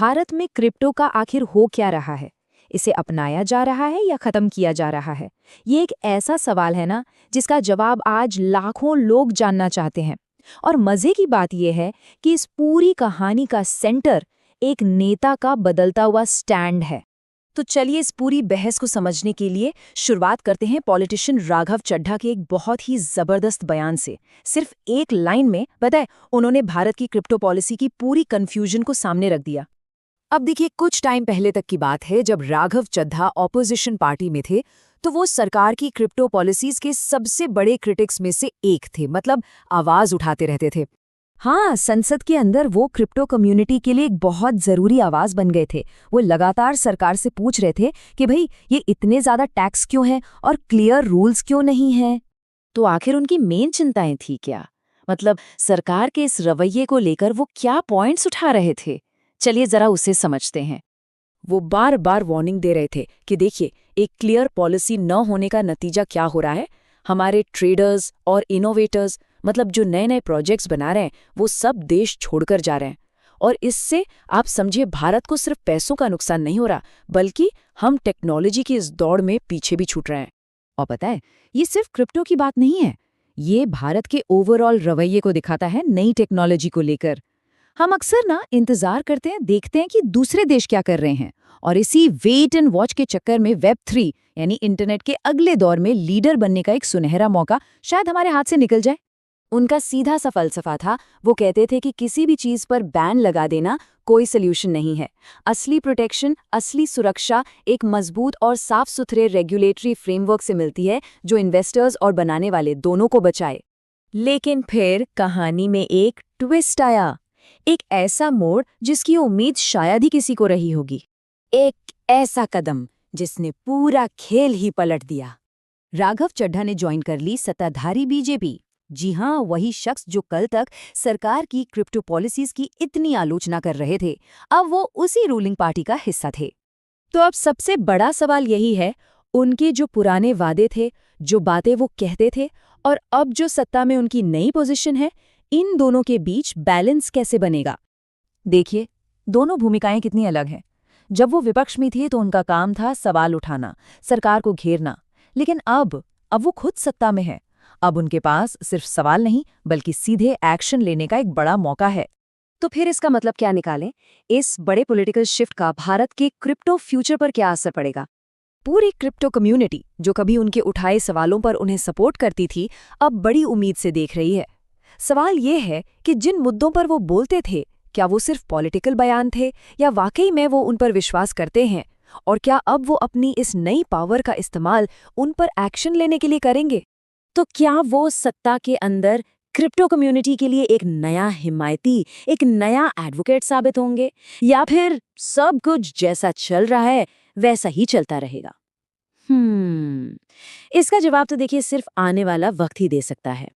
भारत में क्रिप्टो का आखिर हो क्या रहा है? इसे अपनाया जा रहा है या खत्म किया जा रहा है? ये एक ऐसा सवाल है ना जिसका जवाब आज लाखों लोग जानना चाहते हैं। और मजे की बात यह है कि इस पूरी कहानी का सेंटर एक नेता का बदलता हुआ स्टैंड है। तो चलिए इस पूरी बहस को समझने के लिए शुरुआत करते हैं पॉलिटिशियन राघव चड्ढा के एक बहुत ही जबरदस्त बयान से। सिर्फ एक लाइन में पता है उन्होंने भारत की क्रिप्टो पॉलिसी की पूरी कंफ्यूजन को सामने रख दिया। अब देखिए, कुछ टाइम पहले तक की बात है जब राघव चड्ढा ऑपोजिशन पार्टी में थे तो वो सरकार की क्रिप्टो पॉलिसीज के सबसे बड़े क्रिटिक्स में से एक थे, मतलब आवाज उठाते रहते थे। हाँ, संसद के अंदर वो क्रिप्टो कम्युनिटी के लिए एक बहुत जरूरी आवाज बन गए थे। वो लगातार सरकार से पूछ रहे थे कि भाई ये इतने ज्यादा टैक्स क्यों हैं और क्लियर रूल्स क्यों नहीं हैं। तो आखिर उनकी मेन चिंताएं थी क्या? मतलब सरकार के इस रवैये को लेकर वो क्या पॉइंट्स उठा रहे थे? चलिए जरा उसे समझते हैं। वो बार बार वार्निंग दे रहे थे कि देखिए, एक क्लियर पॉलिसी न होने का नतीजा क्या हो रहा है। हमारे ट्रेडर्स और इनोवेटर्स, मतलब जो नए नए प्रोजेक्ट्स बना रहे हैं, वो सब देश छोड़कर जा रहे हैं। और इससे आप समझिए भारत को सिर्फ पैसों का नुकसान नहीं हो रहा, बल्कि हम टेक्नोलॉजी की इस दौड़ में पीछे भी छूट रहे हैं। और पता है, ये सिर्फ क्रिप्टो की बात नहीं है, ये भारत के ओवरऑल रवैये को दिखाता है नई टेक्नोलॉजी को लेकर। हम अक्सर ना इंतजार करते हैं, देखते हैं कि दूसरे देश क्या कर रहे हैं, और इसी वेट एंड वॉच के चक्कर में वेब 3 यानी इंटरनेट के अगले दौर में लीडर बनने का एक सुनहरा मौका शायद हमारे हाथ से निकल जाए। उनका सीधा सा फलसफा था, वो कहते थे कि किसी भी चीज पर बैन लगा देना कोई सोल्यूशन नहीं है। असली प्रोटेक्शन, असली सुरक्षा एक मजबूत और साफ सुथरे रेगुलेटरी फ्रेमवर्क से मिलती है जो इन्वेस्टर्स और बनाने वाले दोनों को बचाए। लेकिन फिर कहानी में एक ट्विस्ट आया, एक ऐसा मोड़ जिसकी उम्मीद शायद ही किसी को रही होगी। एक ऐसा कदम जिसने पूरा खेल ही पलट दिया। राघव चड्ढा ने ज्वाइन कर ली सत्ताधारी बीजेपी। जी हाँ, वही शख्स जो कल तक सरकार की क्रिप्टो पॉलिसीज की इतनी आलोचना कर रहे थे, अब वो उसी रूलिंग पार्टी का हिस्सा थे। तो अब सबसे बड़ा सवाल यही है, उनके जो पुराने वादे थे, जो बातें वो कहते थे, और अब जो सत्ता में उनकी नई पोजीशन है, इन दोनों के बीच बैलेंस कैसे बनेगा? देखिए, दोनों भूमिकाएं कितनी अलग हैं। जब वो विपक्ष में थे तो उनका काम था सवाल उठाना, सरकार को घेरना। लेकिन अब वो खुद सत्ता में है। अब उनके पास सिर्फ सवाल नहीं, बल्कि सीधे एक्शन लेने का एक बड़ा मौका है। तो फिर इसका मतलब क्या निकालें? इस बड़े पॉलिटिकल शिफ्ट का भारत के क्रिप्टो फ्यूचर पर क्या असर पड़ेगा? पूरी क्रिप्टो कम्युनिटी जो कभी उनके उठाए सवालों पर उन्हें सपोर्ट करती थी, अब बड़ी उम्मीद से देख रही है। सवाल ये है कि जिन मुद्दों पर वो बोलते थे, क्या वो सिर्फ पॉलिटिकल बयान थे या वाकई में वो उन पर विश्वास करते हैं? और क्या अब वो अपनी इस नई पावर का इस्तेमाल उन पर एक्शन लेने के लिए करेंगे? तो क्या वो सत्ता के अंदर क्रिप्टो कम्युनिटी के लिए एक नया हिमायती, एक नया एडवोकेट साबित होंगे, या फिर सब कुछ जैसा चल रहा है वैसा ही चलता रहेगा? इसका जवाब तो देखिए सिर्फ आने वाला वक्त ही दे सकता है।